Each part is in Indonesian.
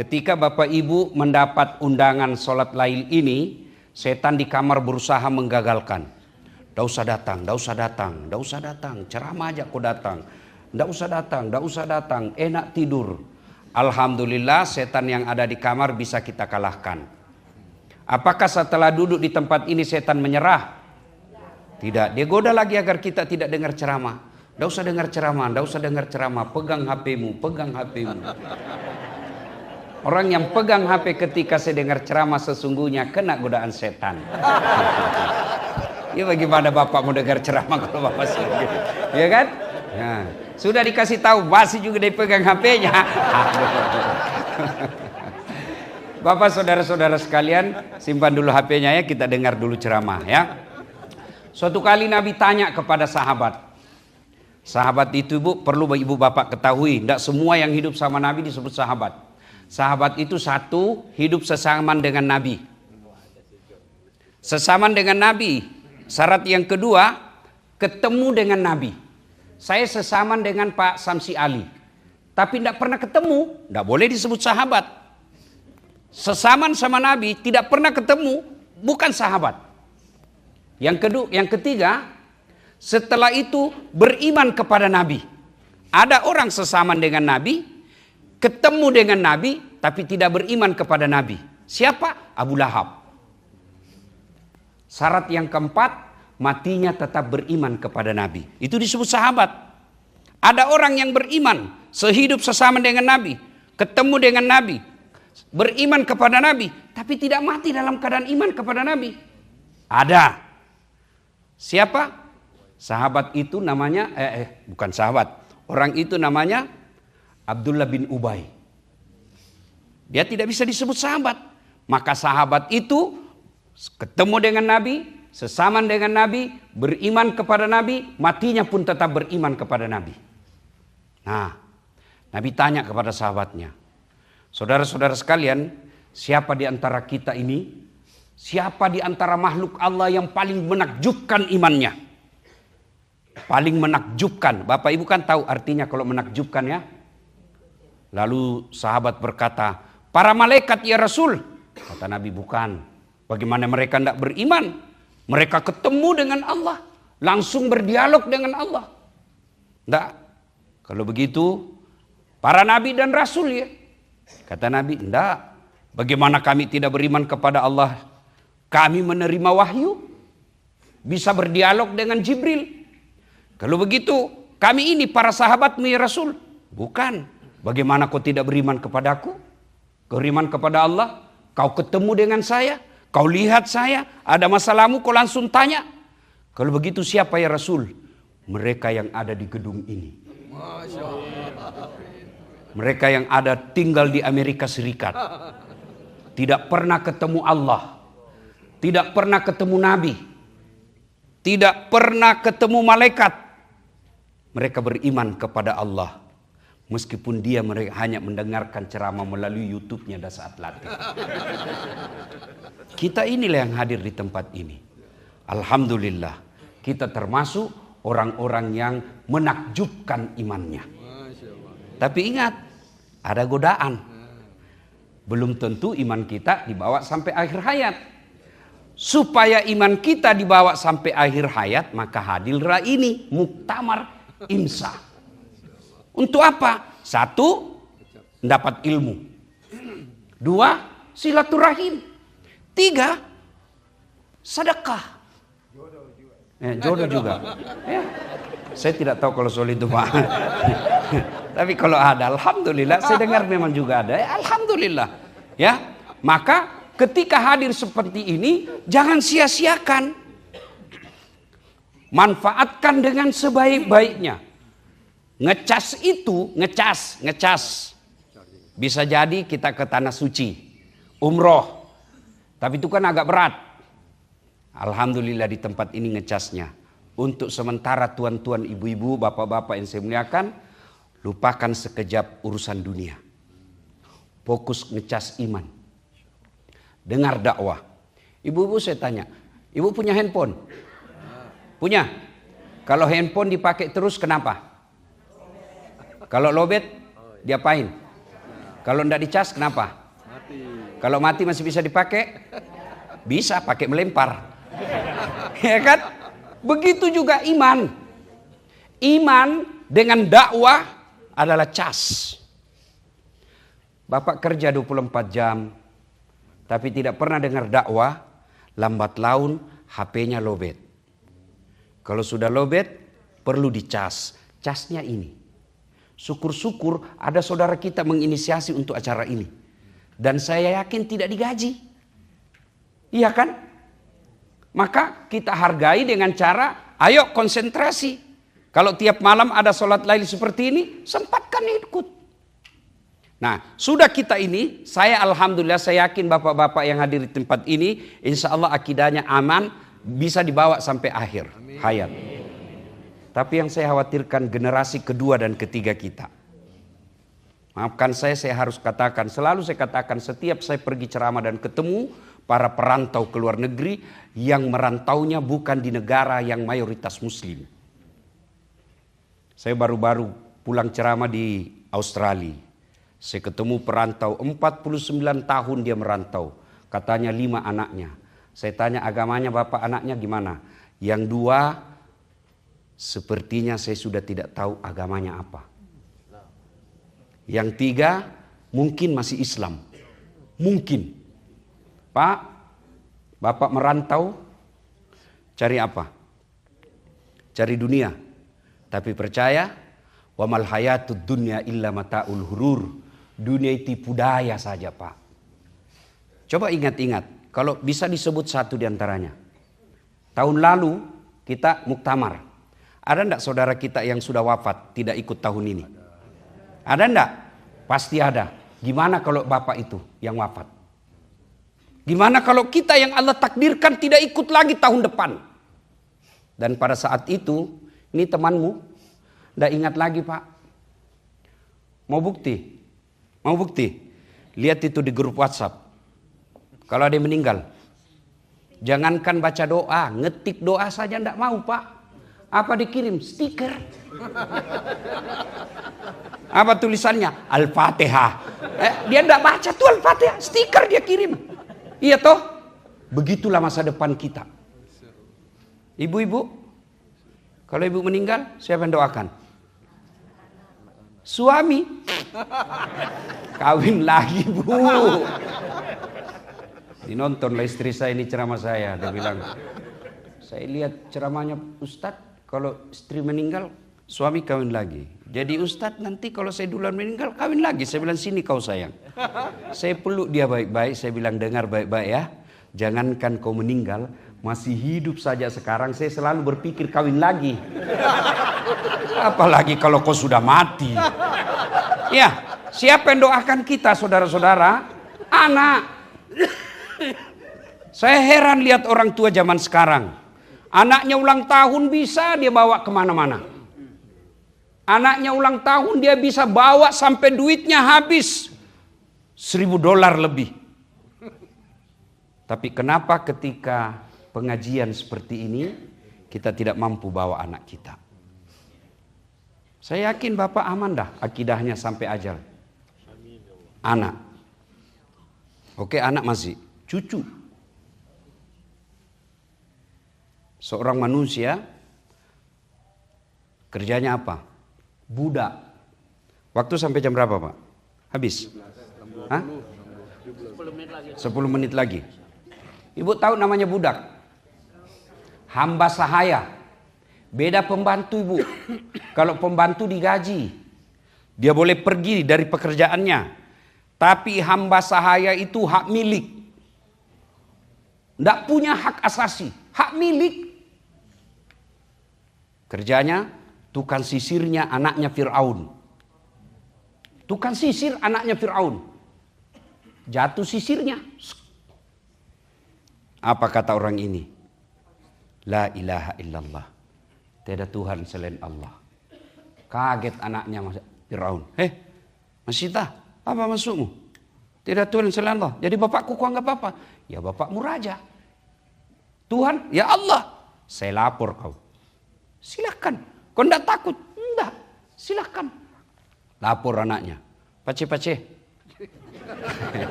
Ketika Bapak Ibu mendapat undangan sholat lail ini, setan di kamar berusaha menggagalkan. Nggak usah datang, nggak usah datang, nggak usah datang, ceramah aja kau datang. Nggak usah datang, nggak usah datang, enak tidur. Alhamdulillah setan yang ada di kamar bisa kita kalahkan. Apakah setelah duduk di tempat ini setan menyerah? Tidak, dia goda lagi agar kita tidak dengar ceramah. Nggak usah dengar ceramah, nggak usah dengar ceramah, pegang HP-mu, pegang HP-mu. Orang yang pegang HP ketika saya dengar ceramah sesungguhnya kena godaan setan. Ya bagaimana Bapak mau dengar ceramah kalau Bapak sendiri? Ya kan? Ya. Sudah dikasih tahu, masih juga dipegang HP-nya. Bapak saudara-saudara sekalian, simpan dulu HP-nya ya, kita dengar dulu ceramah ya. Suatu kali Nabi tanya kepada sahabat. Sahabat itu Bu, perlu Ibu Bapak ketahui, tidak semua yang hidup sama Nabi disebut sahabat. Sahabat itu satu, hidup sesamaan dengan Nabi. Sesamaan dengan Nabi. Syarat yang kedua, ketemu dengan Nabi. Saya sesamaan dengan Pak Samsi Ali. Tapi tidak pernah ketemu, tidak boleh disebut sahabat. Sesamaan sama Nabi, tidak pernah ketemu, bukan sahabat. Yang ketiga, setelah itu beriman kepada Nabi. Ada orang sesamaan dengan Nabi, ketemu dengan Nabi, tapi tidak beriman kepada Nabi. Siapa? Abu Lahab. Syarat yang keempat, matinya tetap beriman kepada Nabi. Itu disebut sahabat. Ada orang yang beriman, sehidup sesama dengan Nabi, ketemu dengan Nabi, beriman kepada Nabi, tapi tidak mati dalam keadaan iman kepada Nabi. Ada. Siapa? Sahabat itu namanya, bukan sahabat. Orang itu namanya Abdullah bin Ubay. Dia tidak bisa disebut sahabat. Maka sahabat itu ketemu dengan Nabi, sesamaan dengan Nabi, beriman kepada Nabi, matinya pun tetap beriman kepada Nabi. Nah, Nabi tanya kepada sahabatnya, saudara-saudara sekalian, siapa di antara kita ini, siapa di antara makhluk Allah yang paling menakjubkan imannya? Paling menakjubkan. Bapak Ibu kan tahu artinya kalau menakjubkan ya. Lalu sahabat berkata, para malaikat ya Rasul. Kata Nabi, bukan. Bagaimana mereka tidak beriman? Mereka ketemu dengan Allah. Langsung berdialog dengan Allah. Tidak. Kalau begitu, para Nabi dan Rasul ya. Kata Nabi, tidak. Bagaimana kami tidak beriman kepada Allah? Kami menerima wahyu. Bisa berdialog dengan Jibril. Kalau begitu, kami ini para sahabatmu ya Rasul. Bukan. Bagaimana kau tidak beriman kepadaku? Kau beriman kepada Allah? Kau ketemu dengan saya? Kau lihat saya? Ada masalahmu kau langsung tanya? Kalau begitu siapa ya Rasul? Mereka yang ada di gedung ini. Mereka yang ada tinggal di Amerika Serikat. Tidak pernah ketemu Allah. Tidak pernah ketemu Nabi. Tidak pernah ketemu malaikat. Mereka beriman kepada Allah. Meskipun dia hanya mendengarkan ceramah melalui YouTube-nya pada saat latih. Kita inilah yang hadir di tempat ini. Alhamdulillah. Kita termasuk orang-orang yang menakjubkan imannya. Tapi ingat, ada godaan. Belum tentu iman kita dibawa sampai akhir hayat. Supaya iman kita dibawa sampai akhir hayat, maka hadirlah ini, muktamar imsa. Untuk apa? Satu, mendapat ilmu. Dua, silaturahim. Tiga, sedekah. Jodoh juga. Ya. Saya tidak tahu kalau soal itu Pak. Tapi kalau ada, alhamdulillah. Saya dengar memang juga ada. Alhamdulillah. Ya, maka ketika hadir seperti ini, jangan sia-siakan. Manfaatkan dengan sebaik-baiknya. Ngecas itu, ngecas. Bisa jadi kita ke tanah suci, umroh. Tapi itu kan agak berat. Alhamdulillah di tempat ini ngecasnya. Untuk sementara tuan-tuan, ibu-ibu, bapak-bapak yang saya muliakan, lupakan sekejap urusan dunia. Fokus ngecas iman. Dengar dakwah. Ibu-ibu saya tanya, ibu punya handphone? Punya? Kalau handphone dipakai terus kenapa? Kalau lobet, diapain? Kalau tidak dicas kenapa? Mati. Kalau mati masih bisa dipakai? Bisa pakai melempar. Ya kan? Begitu juga iman. Iman dengan dakwah adalah cas. Bapak kerja 24 jam, tapi tidak pernah dengar dakwah, lambat laun HP-nya lowbat. Kalau sudah lowbat, perlu dicas. Casnya ini. Syukur-syukur ada saudara kita menginisiasi untuk acara ini. Dan saya yakin tidak digaji. Iya kan? Maka kita hargai dengan cara, ayo konsentrasi. Kalau tiap malam ada sholat lail seperti ini, sempatkan ikut. Nah, sudah kita ini, saya alhamdulillah, saya yakin bapak-bapak yang hadir di tempat ini, insya Allah akidahnya aman, bisa dibawa sampai akhir hayat. Tapi yang saya khawatirkan generasi kedua dan ketiga kita. Maafkan saya harus katakan, selalu saya katakan setiap saya pergi ceramah dan ketemu para perantau ke luar negeri yang merantaunya bukan di negara yang mayoritas muslim. Saya baru-baru pulang ceramah di Australia. Saya ketemu perantau 49 tahun dia merantau. Katanya 5 anaknya. Saya tanya agamanya bapak anaknya gimana? Yang 2 sepertinya saya sudah tidak tahu agamanya apa. Yang 3 mungkin masih Islam. Mungkin. Pak, bapak merantau cari apa? Cari dunia. Tapi percaya, wa mal hayatud dunya illa mataul hurur. Dunia itu tipu daya saja, Pak. Coba ingat-ingat, kalau bisa disebut satu di antaranya. Tahun lalu kita muktamar. Ada enggak saudara kita yang sudah wafat tidak ikut tahun ini? Ada enggak? Pasti ada. Gimana kalau bapak itu yang wafat? Gimana kalau kita yang Allah takdirkan tidak ikut lagi tahun depan? Dan pada saat itu, ini temanmu, tidak ingat lagi Pak. Mau bukti? Mau bukti? Lihat itu di grup WhatsApp. Kalau ada yang meninggal, jangankan baca doa, ngetik doa saja tidak mau Pak. Apa dikirim? Stiker. Apa tulisannya? Al-Fatihah. Dia tidak baca tuh Al-Fatihah, stiker dia kirim. Iya toh? Begitulah masa depan kita. Ibu-ibu, kalau ibu meninggal, siapa yang doakan? Suami. Kawin lagi Bu. Dinontonlah istri saya ini ceramah saya. Dia bilang, saya lihat ceramahnya Ustadz, kalau istri meninggal, suami kawin lagi. Jadi Ustadz nanti kalau saya duluan meninggal, kawin lagi. Saya bilang, sini kau sayang. Saya peluk dia baik-baik, saya bilang dengar baik-baik ya. Jangankan kau meninggal, masih hidup saja sekarang saya selalu berpikir kawin lagi. Apalagi kalau kau sudah mati. Ya, siapa yang doakan kita saudara-saudara? Anak. Saya heran lihat orang tua zaman sekarang. Anaknya ulang tahun bisa dia bawa kemana-mana. Anaknya ulang tahun dia bisa bawa sampai duitnya habis $1.000 lebih. Tapi kenapa ketika pengajian seperti ini kita tidak mampu bawa anak kita? Saya yakin Bapak aman dah akidahnya sampai ajal. Anak. Oke, anak masih. Cucu. Seorang manusia kerjanya apa? Budak. Waktu sampai jam berapa Pak? Habis? Hah? 10 menit lagi. Ibu tahu namanya budak? Hamba sahaya. Beda pembantu Ibu. Kalau pembantu digaji, dia boleh pergi dari pekerjaannya. Tapi hamba sahaya itu hak milik. Tidak punya hak asasi. Hak milik. Kerjanya tukang sisirnya anaknya Fir'aun. Tukang sisir anaknya Fir'aun. Jatuh sisirnya. Apa kata orang ini? La ilaha illallah. Tiada Tuhan selain Allah. Kaget anaknya Fir'aun. Masita, apa maksudmu? Tiada Tuhan selain Allah. Jadi bapakku kau anggap apa? Ya bapakmu raja. Tuhan, ya Allah. Saya lapor kau. Silakan. Kau tidak takut? Tidak. Silakan. Lapor anaknya. Pace.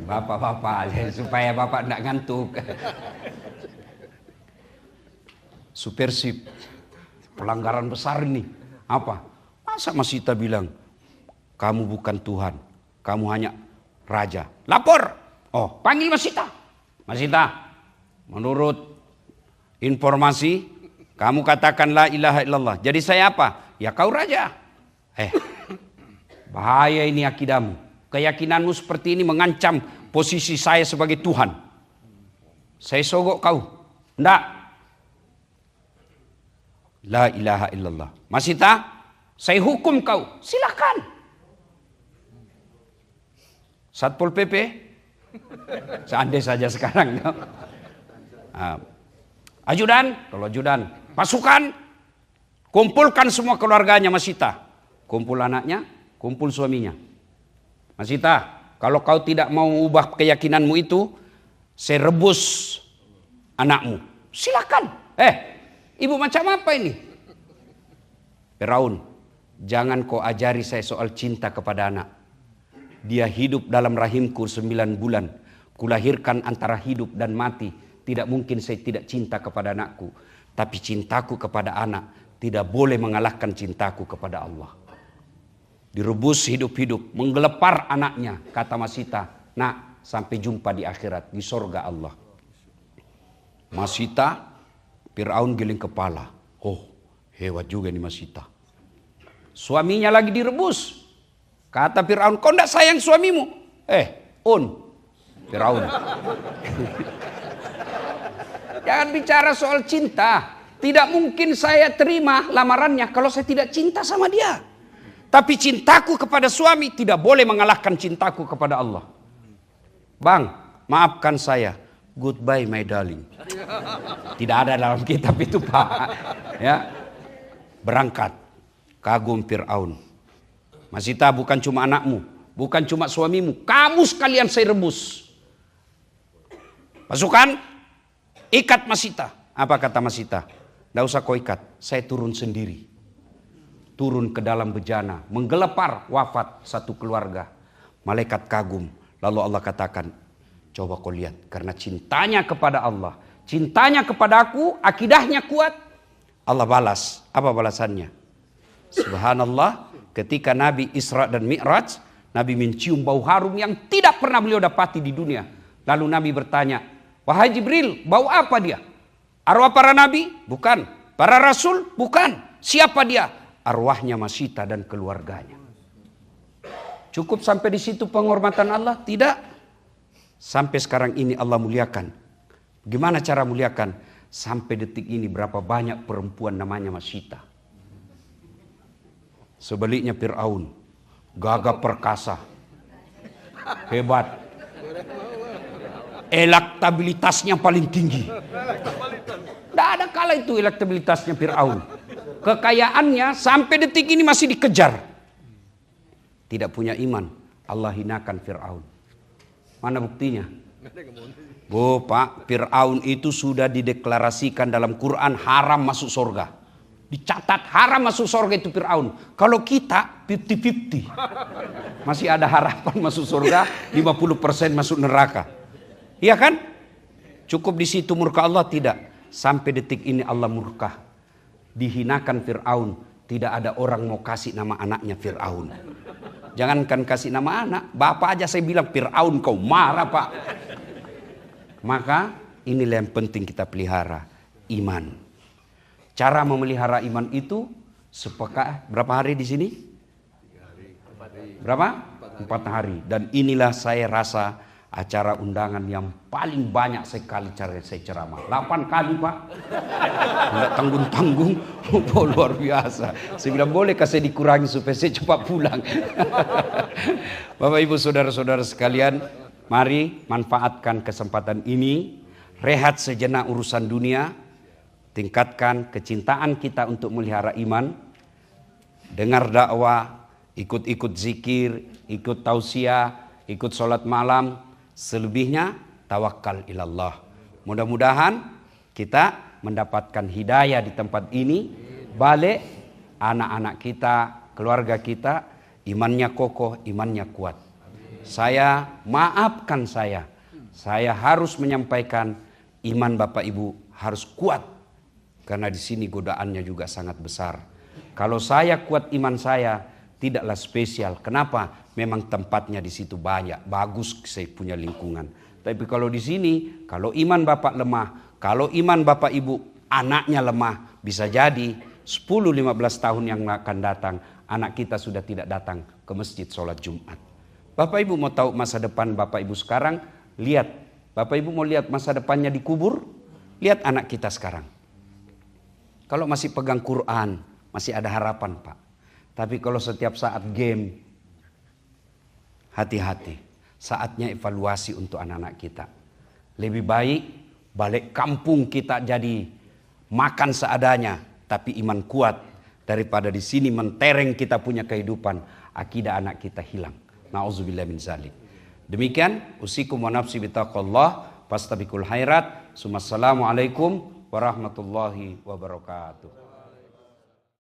Bapak-bapak, supaya bapak tidak ngantuk. Supersip, pelanggaran besar ini. Apa? Masa Masita bilang, kamu bukan Tuhan, kamu hanya raja. Lapor. Oh, panggil Masita. Masita, menurut informasi, kamu katakan la ilaha illallah. Jadi saya apa? Ya kau raja. Bahaya ini akidahmu. Keyakinanmu seperti ini mengancam posisi saya sebagai Tuhan. Saya sogok kau. Enggak. La ilaha illallah. Masita, saya hukum kau. Silakan. Satpol PP. Seandai saja sekarang. Ajudan. Kalau ajudan. Pasukan. Kumpulkan semua keluarganya Masita. Kumpul anaknya. Kumpul suaminya. Masita, kalau kau tidak mau ubah keyakinanmu itu, saya rebus anakmu. Silakan. Ibu macam apa ini? Firaun, jangan kau ajari saya soal cinta kepada anak. Dia hidup dalam rahimku 9 bulan. Kulahirkan antara hidup dan mati. Tidak mungkin saya tidak cinta kepada anakku. Tapi cintaku kepada anak tidak boleh mengalahkan cintaku kepada Allah. Direbus hidup-hidup, menggelepar anaknya, kata Masita. Nak, sampai jumpa di akhirat, di sorga Allah. Masita, Firaun giling kepala. Oh, hebat juga nih Masita. Suaminya lagi direbus. Kata Firaun, kau tidak sayang suamimu? Firaun. Jangan bicara soal cinta. Tidak mungkin saya terima lamarannya kalau saya tidak cinta sama dia. Tapi cintaku kepada suami tidak boleh mengalahkan cintaku kepada Allah. Bang, maafkan saya. Goodbye my darling. Tidak ada dalam kitab itu Pak. Ya. Berangkat. Kagum Firaun. Masita, bukan cuma anakmu. Bukan cuma suamimu. Kamu sekalian saya rebus. Pasukan. Ikat Masita. Apa kata Masita? Tidak usah kau ikat. Saya turun sendiri. Turun ke dalam bejana. Menggelepar wafat satu keluarga. Malaikat kagum. Lalu Allah katakan, coba kau lihat. Karena cintanya kepada Allah. Cintanya kepada aku. Akidahnya kuat. Allah balas. Apa balasannya? Subhanallah. Ketika Nabi Isra dan Mi'raj. Nabi mencium bau harum yang tidak pernah beliau dapati di dunia. Lalu Nabi bertanya. Wahai Jibril, bau apa dia? Arwah para Nabi? Bukan. Para Rasul? Bukan. Siapa dia? Arwahnya Masita dan keluarganya. Cukup sampai di situ penghormatan Allah? Tidak. Sampai sekarang ini Allah muliakan. Gimana cara muliakan? Sampai detik ini berapa banyak perempuan namanya Masita. Sebaliknya Firaun. Gagah perkasa. Hebat. Elektabilitasnya paling tinggi. Tidak ada kala itu elektabilitasnya Firaun. Kekayaannya sampai detik ini masih dikejar. Tidak punya iman. Allah hinakan Firaun. Mana buktinya? Pak, Firaun itu sudah dideklarasikan dalam Quran haram masuk surga. Dicatat haram masuk surga itu Firaun. Kalau kita 50-50. Masih ada harapan masuk surga, 50% masuk neraka. Iya kan? Cukup di situ murka Allah? Tidak. Sampai detik ini Allah murka. Dihinakan Firaun. Tidak ada orang mau kasih nama anaknya Firaun. Jangankan kasih nama anak. Bapak aja saya bilang Firaun kau marah Pak. Maka inilah yang penting kita pelihara. Iman. Cara memelihara iman itu. Berapa hari di sini? 3 hari. 4 hari. Berapa? 4 hari. Dan inilah saya rasa acara undangan yang paling banyak sekali cara saya ceramah. 8 kali Pak. Tidak tanggung-tanggung. Luar biasa. Saya bilang bolehkah saya dikurangi supaya saya cepat pulang. Bapak ibu saudara-saudara sekalian. Mari manfaatkan kesempatan ini. Rehat sejenak urusan dunia. Tingkatkan kecintaan kita untuk melihara iman. Dengar dakwah. Ikut-ikut zikir. Ikut tausiah. Ikut sholat malam. Selebihnya tawakal ilallah. Mudah-mudahan kita mendapatkan hidayah di tempat ini. Balik anak-anak kita, keluarga kita, imannya kokoh, imannya kuat. Saya maafkan saya harus menyampaikan iman Bapak Ibu harus kuat. Karena di sini godaannya juga sangat besar. Kalau saya kuat iman saya tidaklah spesial. Kenapa? Memang tempatnya di situ banyak, bagus saya punya lingkungan. Tapi kalau di sini, kalau iman Bapak lemah, kalau iman Bapak Ibu anaknya lemah, bisa jadi 10-15 tahun yang akan datang, anak kita sudah tidak datang ke masjid sholat Jumat. Bapak Ibu mau tahu masa depan Bapak Ibu sekarang? Lihat, Bapak Ibu mau lihat masa depannya di kubur? Lihat anak kita sekarang. Kalau masih pegang Quran, masih ada harapan Pak. Tapi kalau setiap saat game, hati-hati. Saatnya evaluasi untuk anak-anak kita. Lebih baik balik kampung kita jadi makan seadanya, tapi iman kuat. Daripada di sini mentereng kita punya kehidupan, akidah anak kita hilang. Na'udzubillah min zalik. Demikian, usikum wa nafsi bitaqallah, fastabiqul khairat. Assalamualaikum warahmatullahi wabarakatuh.